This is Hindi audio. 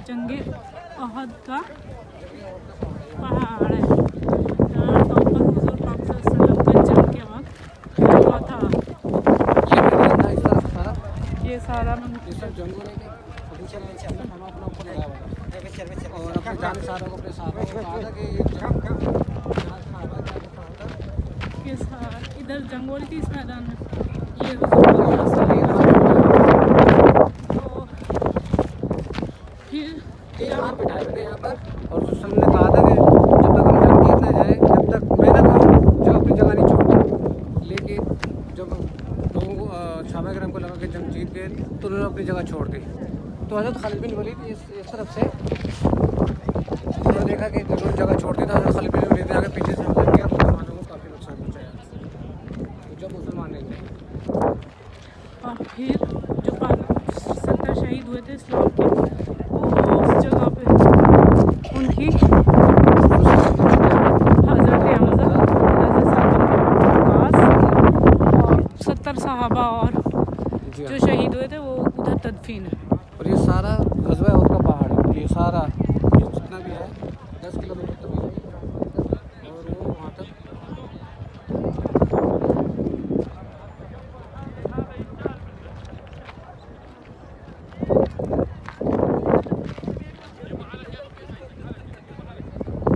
जंगे अहद का पहाड़ है। यहाँ टॉप पर हुजूर पाक सल्लल्लाहु अलैहि वसल्लम का जंग के वक्त हुआ था। ये सारा और अपने जाने सारों को अपने सारों को कहा था कि ये सारा इधर जंग हो रही थी इस मैदान में। ये हुजूर फिर यहाँ बिठाए हुए यहाँ पर और उसने कहा था कि जब तक हम जंग जीत ना जाए जब तक मेहनत हम जो अपनी जगह नहीं छोड़ते। लेकिन जब लोगों को सहाबा किराम को लगा कि जंग जीत गए तो उन्होंने अपनी जगह छोड़ दी। तो हज़रत खालिद बिन वलीद इस तरफ से उन्होंने देखा कि जब जगह छोड़ दी तो हज़रत खालिद बिन वलीद ने आगे पीछे से हमला किया, मुसलमानों को काफ़ी नुकसान पहुँचाया। तो जब मुसलमान नहीं गए और फिर जो 70 शहीद हुए थे इस्लाम के वो उस जगह पे उनकी हज़रत हमज़ा, हज़रत साद और 70 सहाबा और जो शहीद हुए थे वो उधर तदफीन है। और ये सारा ग़ज़वा